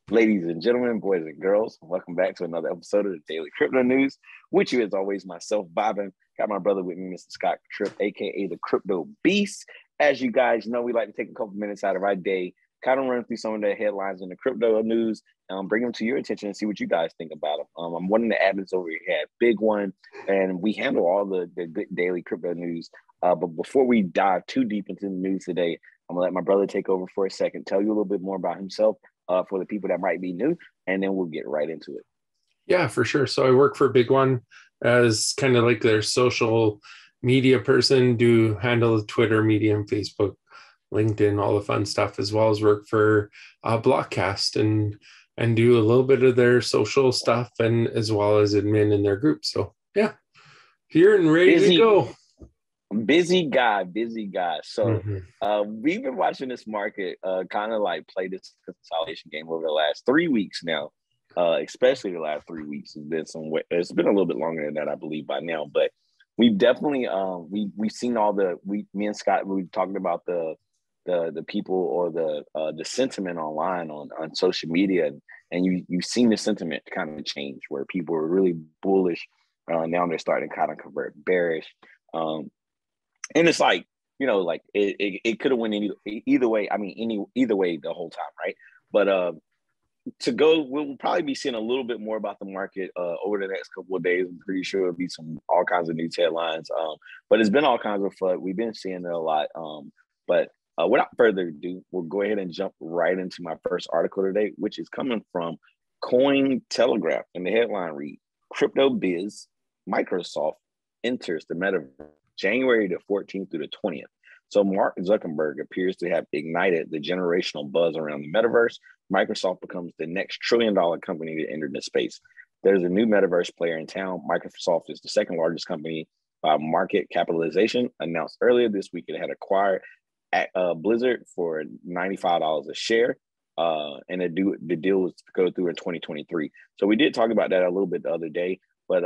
Ladies and gentlemen, boys and girls, welcome back to another episode of the Daily Crypto News. With you, as always, myself, Bobbin. Got my brother with me, Mr. Scott Tripp, aka the Crypto Beast. As you guys know, we like to take a couple minutes out of our day, kind of run through some of the headlines in the crypto news, bring them to your attention and see what you guys think about them. I'm one of the admins over here at BigONE, and we handle all the good daily crypto news. But before we dive too deep into the news today, I'm gonna let my brother take over for a second, tell you a little bit more about himself for the people that might be new, and then we'll get right into it. Yeah, for sure. So I work for BigONE as kind of like their social media person, do handle Twitter, Medium, Facebook, LinkedIn, all the fun stuff, as well as work for Blockcast and do a little bit of their social stuff and as well as admin in their group. So yeah, here and ready to go. Busy guy. So we've been watching this market kind of like play this consolidation game over the last 3 weeks now. Especially the last 3 weeks. It's been a little bit longer than that, I believe, by now. But we've definitely we've seen me and Scott, we talked about the people or the sentiment online on social media, and you've seen the sentiment kind of change where people are really bullish. Now they're starting to kind of convert bearish. And it's like, like it could have went either way. I mean, either way the whole time, right? But we'll probably be seeing a little bit more about the market over the next couple of days. I'm pretty sure it'll be all kinds of news headlines. But it's been all kinds of fun. We've been seeing it a lot. But without further ado, we'll go ahead and jump right into my first article today, which is coming from Cointelegraph. And the headline reads, Crypto Biz, Microsoft enters the Metaverse January the 14th through the 20th. So Mark Zuckerberg appears to have ignited the generational buzz around the metaverse. Microsoft becomes the next trillion-dollar company to enter the space. There's a new metaverse player in town. Microsoft is the second largest company by market capitalization. Announced earlier this week it had acquired Blizzard for $95 a share. And the deal was to go through in 2023. So we did talk about that a little bit the other day, but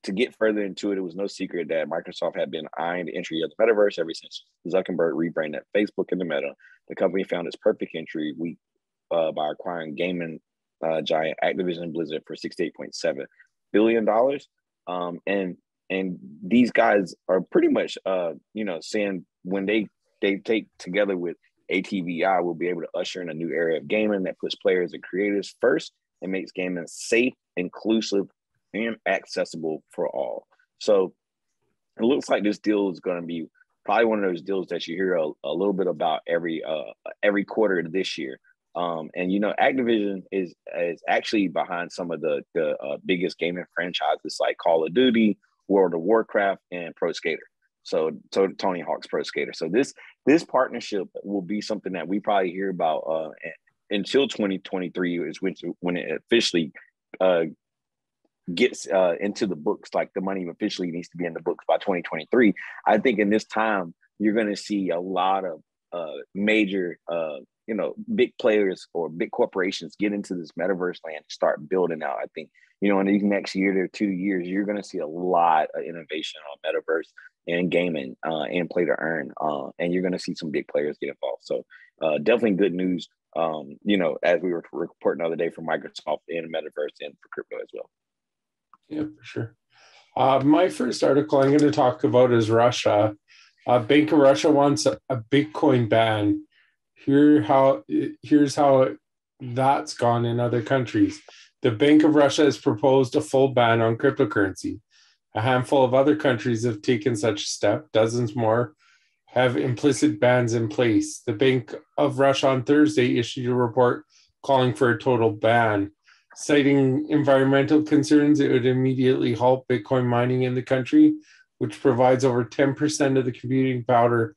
to get further into it, it was no secret that Microsoft had been eyeing the entry of the metaverse ever since Zuckerberg rebranded Facebook into Meta. The company found its perfect entry week by acquiring gaming giant Activision Blizzard for $68.7 billion. And these guys are pretty much, saying when they take together with ATVI, we'll be able to usher in a new era of gaming that puts players and creators first and makes gaming safe, inclusive, and accessible for all. So it looks like this deal is going to be probably one of those deals that you hear a little bit about every quarter this year. And Activision is actually behind some of the biggest gaming franchises like Call of Duty, World of Warcraft, and Pro Skater. So Tony Hawk's Pro Skater. So this partnership will be something that we probably hear about until 2023 is when it officially gets into the books. Like the money officially needs to be in the books by 2023. I think in this time you're going to see a lot of major big players or big corporations get into this metaverse land and start building out. I think in these next year to 2 years you're going to see a lot of innovation on metaverse and gaming and play to earn, and you're going to see some big players get involved. So definitely good news, as we were reporting the other day from Microsoft and metaverse and for crypto as well. Yeah, for sure. My first article I'm going to talk about is Russia. Bank of Russia wants a Bitcoin ban. Here's how that's gone in other countries. The Bank of Russia has proposed a full ban on cryptocurrency. A handful of other countries have taken such a step. Dozens more have implicit bans in place. The Bank of Russia on Thursday issued a report calling for a total ban. Citing environmental concerns, it would immediately halt Bitcoin mining in the country, which provides over 10% of the computing power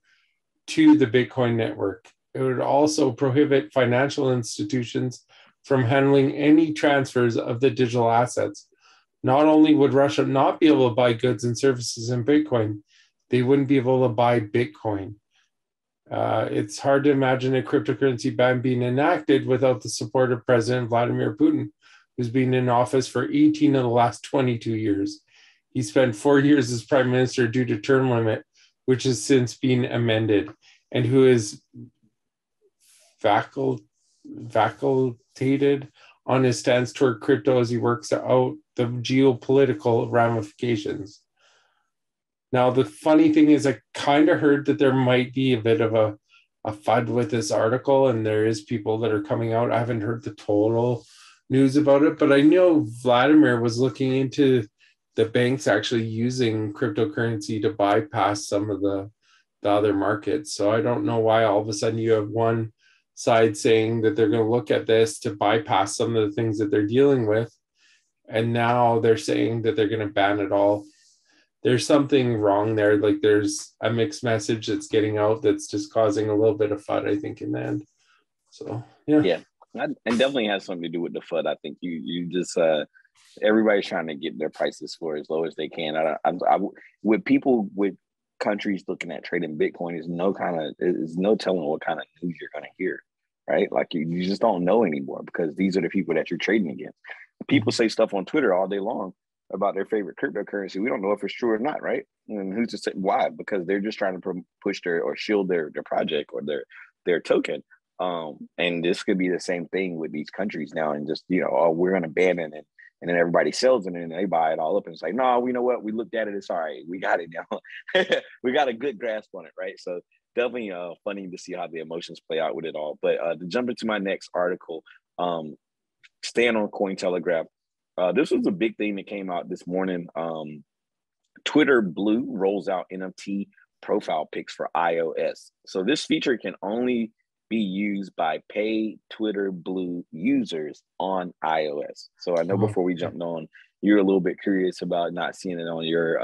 to the Bitcoin network. It would also prohibit financial institutions from handling any transfers of the digital assets. Not only would Russia not be able to buy goods and services in Bitcoin, they wouldn't be able to buy Bitcoin. It's hard to imagine a cryptocurrency ban being enacted without the support of President Vladimir Putin, who's been in office for 18 of the last 22 years. He spent 4 years as prime minister due to term limit, which has since been amended, and who is facultative on his stance toward crypto as he works out the geopolitical ramifications. Now, the funny thing is, I kind of heard that there might be a bit of a FUD with this article, and there is people that are coming out. I haven't heard the total news about it, but I know Vladimir was looking into the banks actually using cryptocurrency to bypass some of the other markets. So I don't know why all of a sudden you have one side saying that they're going to look at this to bypass some of the things that they're dealing with, and now they're saying that they're going to ban it all. There's something wrong there. Like there's a mixed message that's getting out that's just causing a little bit of FUD, I think, in the end. So yeah, and definitely has something to do with the FUD. I think you just everybody's trying to get their prices for as low as they can. I with people with countries looking at trading Bitcoin is no telling what kind of news you're going to hear, right? Like you just don't know anymore because these are the people that you're trading against. People say stuff on Twitter all day long about their favorite cryptocurrency. We don't know if it's true or not, right? And who's to say why? Because they're just trying to push or shield their project or their token. And this could be the same thing with these countries now, and just we're going to ban it, and then everybody sells it, and they buy it all up and say, no, you know what? We looked at it. It's all right. We got it now. We got a good grasp on it, right? So definitely funny to see how the emotions play out with it all. But to jump into my next article, staying on Cointelegraph. This was a big thing that came out this morning. Twitter Blue rolls out NFT profile pics for iOS. So this feature can only be used by paid Twitter Blue users on iOS. So I know before we jumped on, you're a little bit curious about not seeing it on your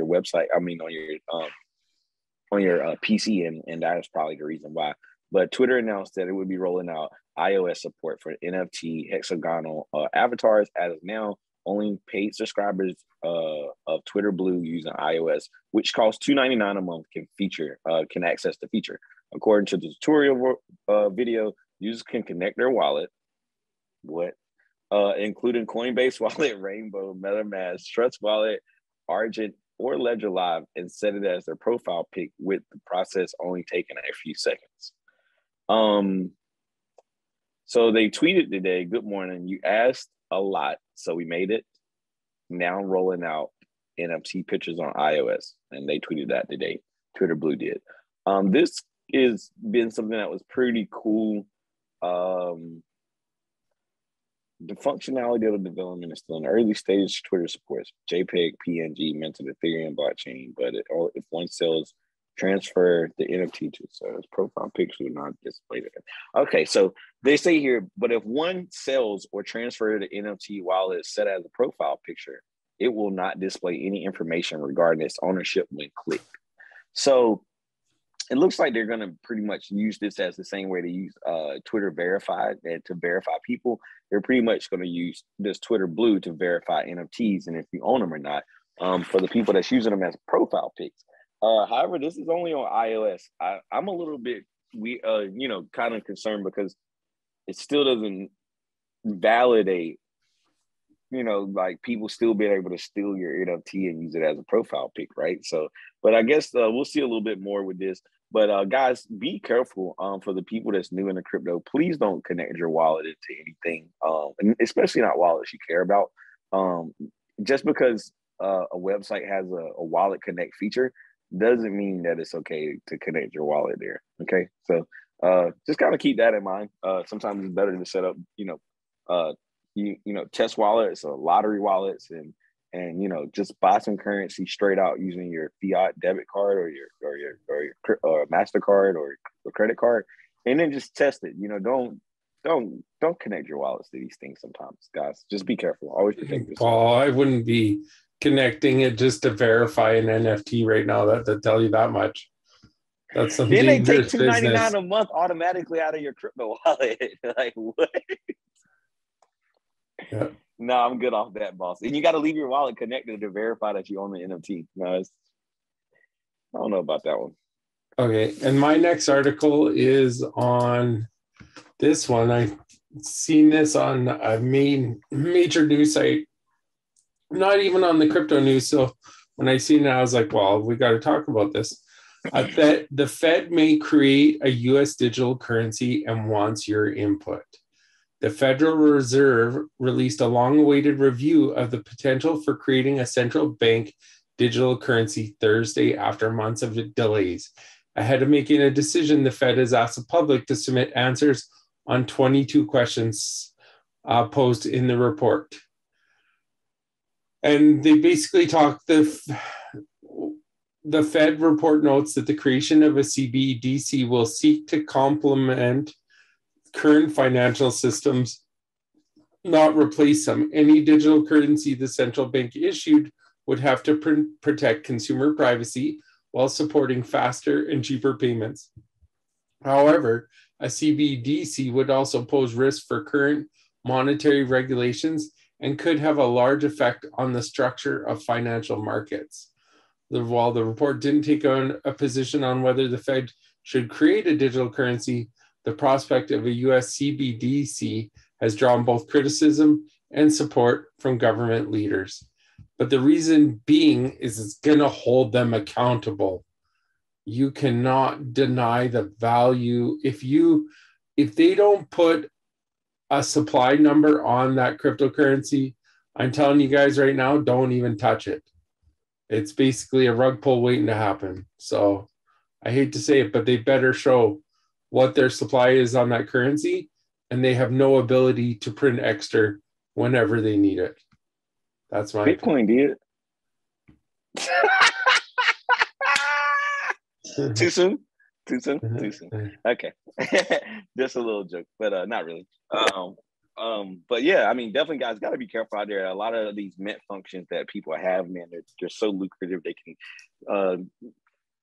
website. I mean, on your PC, and that is probably the reason why. But Twitter announced that it would be rolling out iOS support for NFT hexagonal avatars. As of now, only paid subscribers of Twitter Blue using iOS, which costs $2.99 a month, can access the feature. According to the tutorial video, users can connect their wallet, including Coinbase Wallet, Rainbow, MetaMask, Trust Wallet, Argent, or Ledger Live, and set it as their profile pic, with the process only taking a few seconds. So they tweeted today, "Good morning. You asked a lot, so we made it. Now rolling out NFT pictures on iOS." And they tweeted that today. Twitter Blue did. This has been something that was pretty cool. The functionality of the development is still in the early stage. Twitter supports JPEG, PNG, minted Ethereum blockchain, but if one sells, transfer the NFT to its profile picture will not display it. Okay, so they say here, but if one sells or transfer the NFT while it's set as a profile picture, it will not display any information regarding its ownership when clicked. So it looks like they're going to pretty much use this as the same way they use Twitter Verified, and to verify people. They're pretty much going to use this Twitter Blue to verify NFTs and if you own them or not, for the people that's using them as profile pics. However, this is only on iOS. I'm a little bit, kind of concerned because it still doesn't validate, like people still being able to steal your NFT and use it as a profile pic, right? So, but I guess we'll see a little bit more with this. But guys, be careful for the people that's new into crypto. Please don't connect your wallet into anything, and especially not wallets you care about. Just because a website has a wallet connect feature doesn't mean that it's okay to connect your wallet there. Okay, so just kind of keep that in mind. Sometimes it's better to set up, test wallets or lottery wallets, and just buy some currency straight out using your fiat debit card or your MasterCard or credit card, and then just test it. Don't connect your wallets to these things sometimes, guys. Just be careful. Always protect yourself. Paul, I wouldn't be connecting it just to verify an NFT right now. That tell you that much. That's some then they take $2.99 a month automatically out of your crypto wallet. Like what? Yeah. No, I'm good off that, boss. And you got to leave your wallet connected to verify that you own the NFT. No, I don't know about that one. Okay, and my next article is on this one. I've seen this on a major news site, not even on the crypto news. So when I seen it, I was like, well, we got to talk about this. The Fed may create a U.S. digital currency and wants your input. The Federal Reserve released a long-awaited review of the potential for creating a central bank digital currency Thursday after months of delays. Ahead of making a decision, the Fed has asked the public to submit answers on 22 questions posed in the report. And they basically talk, the Fed report notes that the creation of a CBDC will seek to complement current financial systems, not replace them. Any digital currency the central bank issued would have to protect consumer privacy while supporting faster and cheaper payments. However, a CBDC would also pose risks for current monetary regulations and could have a large effect on the structure of financial markets. While the report didn't take on a position on whether the Fed should create a digital currency, the prospect of a US CBDC has drawn both criticism and support from government leaders. But the reason being is it's going to hold them accountable. You cannot deny the value. If they don't put a supply number on that cryptocurrency, I'm telling you guys right now, don't even touch it. It's basically a rug pull waiting to happen. So I hate to say it, but they better show what their supply is on that currency, and they have no ability to print extra whenever they need it. That's my Bitcoin did. Too soon? Too soon? Too soon. Okay. Just a little joke, but not really. But yeah, I mean, definitely, guys, got to be careful out there. A lot of these mint functions that people have, man, they're so lucrative. They can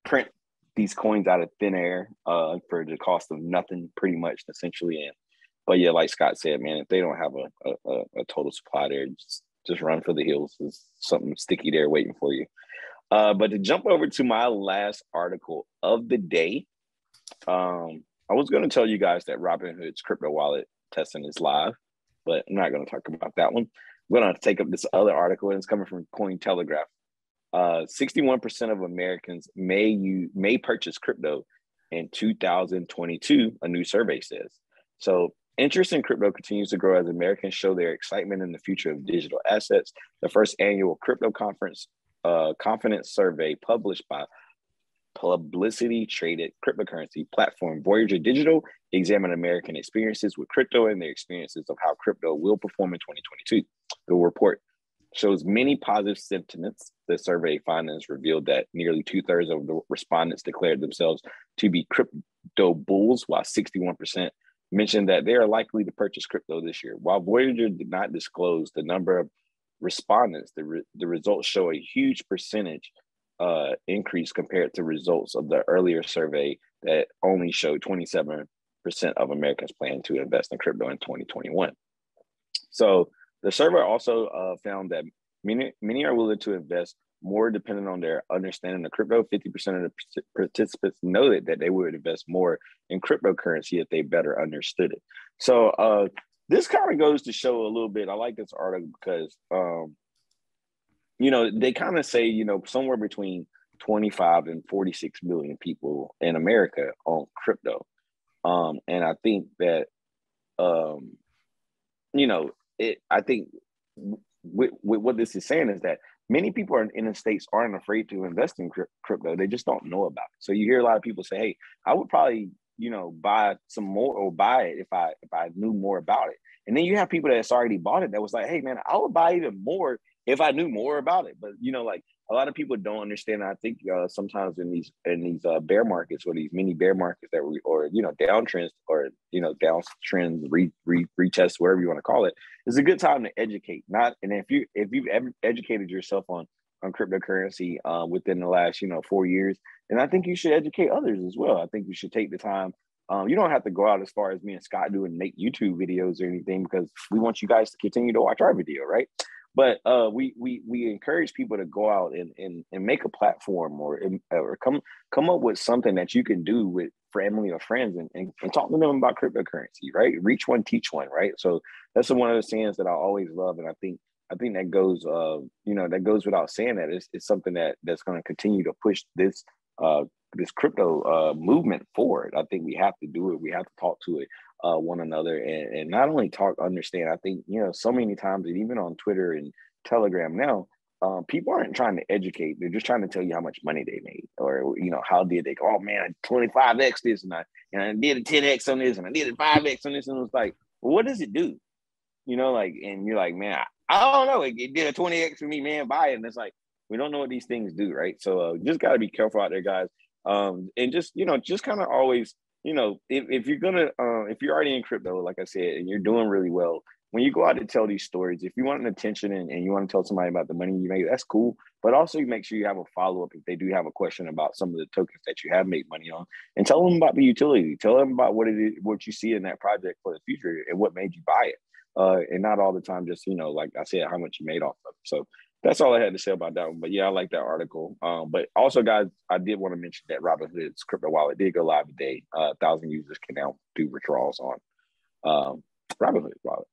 print these coins out of thin air for the cost of nothing, pretty much, essentially. But yeah, like Scott said, man, if they don't have a total supply there, just run for the hills. There's something sticky there waiting for you. But to jump over to my last article of the day, I was going to tell you guys that Robinhood's crypto wallet testing is live, but I'm not going to talk about that one. I'm going to take up this other article, and it's coming from Cointelegraph. 61% of Americans may purchase crypto in 2022, a new survey says. So interest in crypto continues to grow as Americans show their excitement in the future of digital assets. The first annual crypto conference confidence survey published by publicity traded cryptocurrency platform Voyager Digital examined American experiences with crypto and their experiences of how crypto will perform in 2022. The report shows many positive sentiments. The survey findings revealed that nearly 2/3 of the respondents declared themselves to be crypto bulls, while 61% mentioned that they are likely to purchase crypto this year. While Voyager did not disclose the number of respondents, the results show a huge percentage increase compared to results of the earlier survey that only showed 27% of Americans plan to invest in crypto in 2021. So the survey also found that many are willing to invest more depending on their understanding of crypto. 50% of the participants noted that they would invest more in cryptocurrency if they better understood it. So this kind of goes to show a little bit. I like this article because, they kind of say, somewhere between 25 and 46 million people in America own crypto. And I think that, I think with what this is saying is that many people in the States aren't afraid to invest in crypto. They just don't know about it. So you hear a lot of people say, hey, I would probably, buy some more or buy it if I knew more about it. And then you have people that's already bought it that was like, hey, man, I would buy even more if I knew more about it. But, a lot of people don't understand. I think sometimes in these bear markets or these mini bear markets downtrends or downtrends, retest, whatever you want to call it, it's a good time to educate. And if you've ever educated yourself on cryptocurrency within the last 4 years, then I think you should educate others as well. I think you should take the time. You don't have to go out as far as me and Scott do and make YouTube videos or anything, because we want you guys to continue to watch our video, right? But we encourage people to go out and make a platform or come up with something that you can do with family or friends and talk to them about cryptocurrency, right? Reach one, teach one, right? So that's one of the sayings that I always love, and I think that goes that goes without saying that it's something that's going to continue to push this crypto movement forward. I think we have to do it. We have to talk to it. one another and not only talk, understand. I think, so many times, and even on Twitter and Telegram now, people aren't trying to educate. They're just trying to tell you how much money they made, or, how did they go, oh man, 25x this, and I did a 10x on this, and I did a 5x on this. And it was like, well, what does it do? And you're like, man, I don't know. It did a 20x for me, man, buy it. And it's like, we don't know what these things do, right? So just got to be careful out there, guys. And just kind of always, if you're gonna, if you're already in crypto, like I said, and you're doing really well, when you go out to tell these stories, if you want an attention and you want to tell somebody about the money you made, that's cool. But also you make sure you have a follow-up if they do have a question about some of the tokens that you have made money on, and tell them about the utility. Tell them about what it is, what you see in that project for the future, and what made you buy it. And not all the time just, like I said, how much you made off of it. So that's all I had to say about that one. But yeah, I like that article. But also, guys, I did want to mention that Robinhood's crypto wallet did go live today. 1,000 users can now do withdrawals on Robinhood wallet.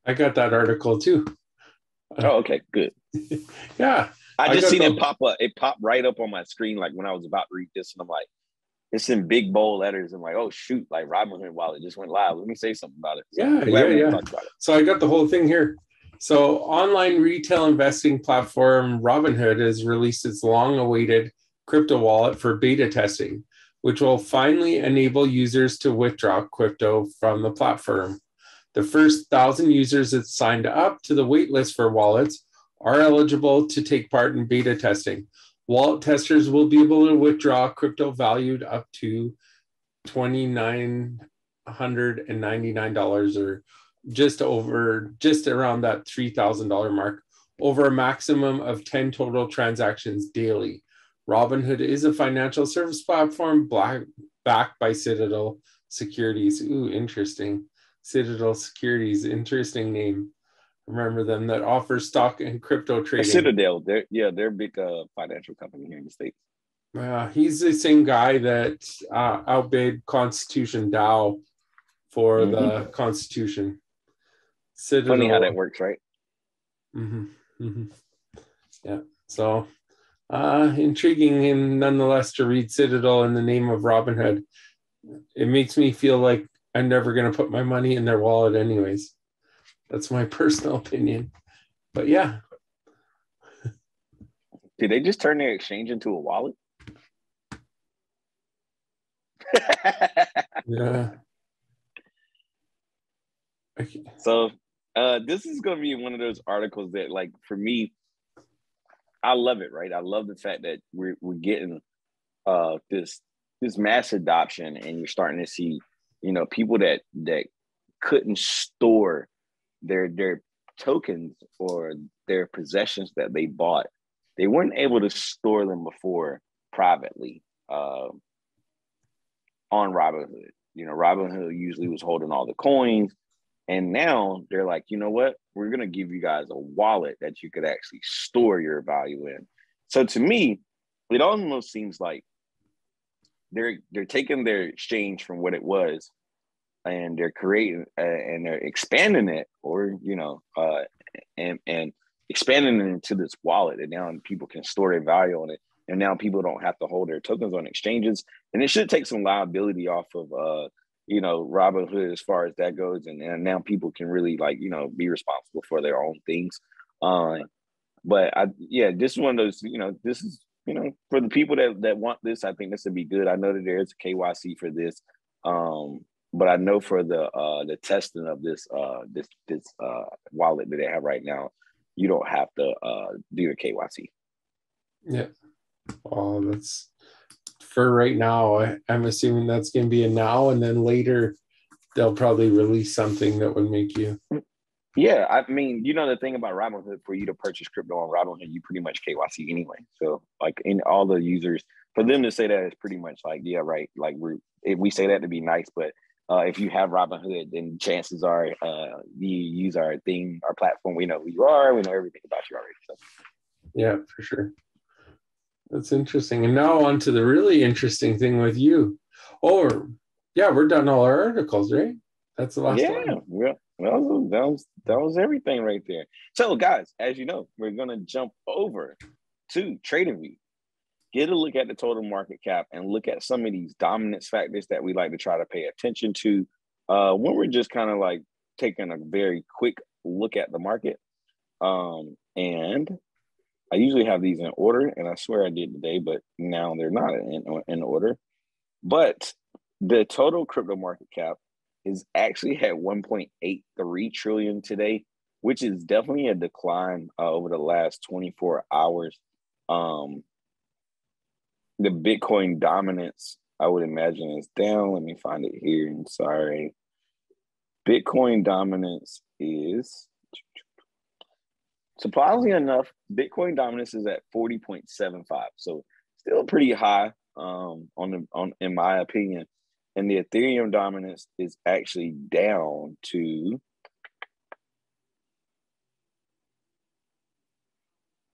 I got that article too. Oh, okay, good. Yeah. I just seen it pop up. It popped right up on my screen, like when I was about to read this, and I'm like, it's in big bold letters. I'm like, oh shoot, like Robinhood wallet just went live. Let me say something about it. So yeah. So I got the whole thing here. So online retail investing platform Robinhood has released its long-awaited crypto wallet for beta testing, which will finally enable users to withdraw crypto from the platform. The first 1,000 users that signed up to the waitlist for wallets are eligible to take part in beta testing. Wallet testers will be able to withdraw crypto valued up to $2,999, or just around that $3,000 mark, over a maximum of 10 total transactions daily. Robinhood is a financial service platform backed by Citadel Securities. Ooh, interesting. Citadel Securities, interesting name. Remember them, that offers stock and crypto trading. Citadel, they're a big financial company here in the States. He's the same guy that outbid Constitution DAO for the Constitution. Citadel. Funny how that works, right? Yeah. So intriguing, and nonetheless, to read Citadel in the name of Robinhood, it makes me feel like I'm never going to put my money in their wallet anyways. That's my personal opinion. But yeah. Did they just turn their exchange into a wallet? Yeah. Okay. So this is going to be one of those articles that, like, for me, I love it, right? I love the fact that we're getting this mass adoption, and you're starting to see, people that couldn't store their tokens or their possessions that they bought. They weren't able to store them before privately on Robinhood. Robinhood usually was holding all the coins, and now they're like, you know what? We're going to give you guys a wallet that you could actually store your value in. So to me, it almost seems like they're taking their exchange from what it was, and they're creating and they're expanding it, or and expanding it into this wallet, and now people can store their value on it, and now people don't have to hold their tokens on exchanges, and it should take some liability off of Robinhood as far as that goes, and now people can really be responsible for their own things. But this is one of those, this is for the people that want this. I think this would be good. I know that there is a KYC for this. But I know for the testing of this wallet that they have right now, you don't have to do the KYC. Yeah. Oh, that's for right now. I'm assuming that's going to be a now, and then later they'll probably release something that would make you. Yeah, I mean, the thing about Robinhood, for you to purchase crypto on Robinhood, you pretty much KYC anyway. So, like, in all the users, for them to say that is pretty much like, yeah, right. Like, we say that to be nice, but if you have Robinhood, then chances are you use our platform. We know who you are. We know everything about you already. So. Yeah, for sure. That's interesting. And now on to the really interesting thing with you. We're done all our articles, right? That's the last one. Yeah, well, that was everything right there. So, guys, as you know, we're going to jump over to TradingView. Get a look at the total market cap and look at some of these dominance factors that we like to try to pay attention to. when we're just kind of like taking a very quick look at the market. And I usually have these in order, and I swear I did today, but now they're not in order. But the total crypto market cap is actually at 1.83 trillion today, which is definitely a decline over the last 24 hours. The Bitcoin dominance, I would imagine, is down. Let me find it here. I'm sorry. Bitcoin dominance is, surprisingly enough, Bitcoin dominance is at 40.75. So still pretty high in my opinion. And the Ethereum dominance is actually down to,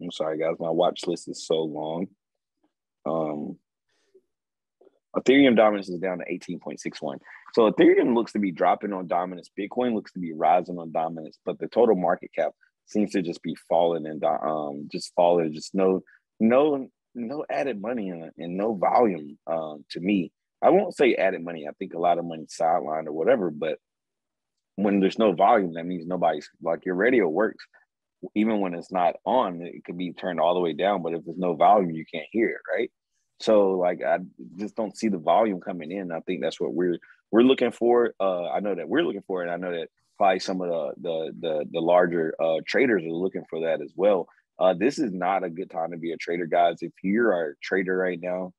I'm sorry guys, my watch list is so long. Ethereum dominance is down to 18.61. So Ethereum looks to be dropping on dominance. Bitcoin looks to be rising on dominance, but the total market cap seems to just be falling and just falling. Just no added money and no volume. To me, I won't say added money. I think a lot of money sidelined or whatever. But when there's no volume, that means nobody's, like, your radio works. Even when it's not on, it could be turned all the way down. But if there's no volume, you can't hear it, right? So, like, I just don't see the volume coming in. I think that's what we're looking for. I know that we're looking for it. And I know that probably some of the larger traders are looking for that as well. This is not a good time to be a trader, guys. If you're a trader right now,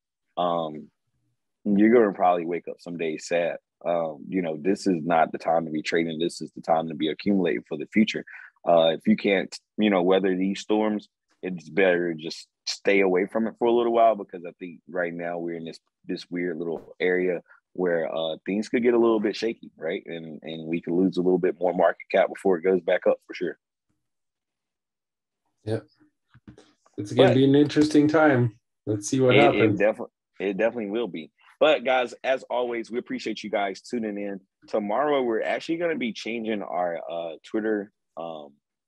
you're going to probably wake up some days sad. This is not the time to be trading. This is the time to be accumulating for the future. If you can't, weather these storms, it's better to just stay away from it for a little while, because I think right now we're in this weird little area where things could get a little bit shaky, right? And we could lose a little bit more market cap before it goes back up, for sure. Yeah. It's going to be an interesting time. Let's see what happens. It definitely will be. But guys, as always, we appreciate you guys tuning in. Tomorrow, we're actually going to be changing our Twitter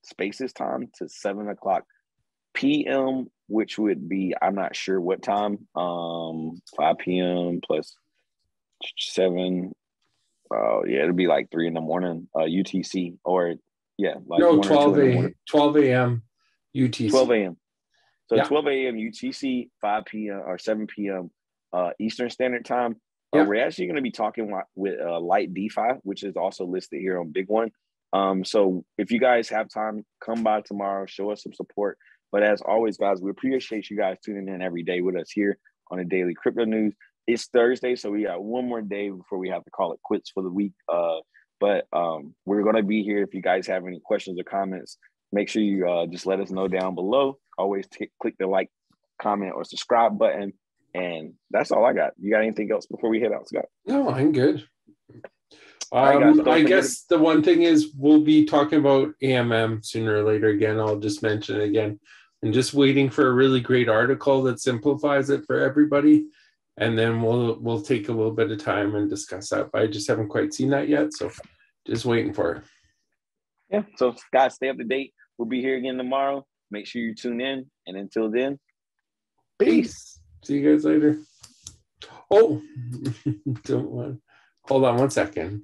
Spaces time to 7:00 p.m., which would be, I'm not sure what time, 5 p.m. plus 7. It'll be like 3 a.m. UTC, or like 12 a.m. UTC. 12 a.m. So 12 a.m. UTC, 5 p.m. or 7 p.m. Eastern Standard Time. We're actually going to be talking with Light DeFi, which is also listed here on BigONE. So if you guys have time, come by tomorrow, show us some support. But as always, guys, we appreciate you guys tuning in every day with us here on the Daily Crypto News. It's Thursday, so we got one more day before we have to call it quits for the week. But we're going to be here. If you guys have any questions or comments, make sure you just let us know down below. Always click the like, comment, or subscribe button. And that's all I got. You got anything else before we head out, Scott? No, I'm good. I guess the one thing is we'll be talking about AMM sooner or later again. I'll just mention it again. And just waiting for a really great article that simplifies it for everybody. And then we'll take a little bit of time and discuss that. But I just haven't quite seen that yet. So just waiting for it. Yeah. So guys, stay up to date. We'll be here again tomorrow. Make sure you tune in. And until then, peace. See you guys later. Oh, hold on one second.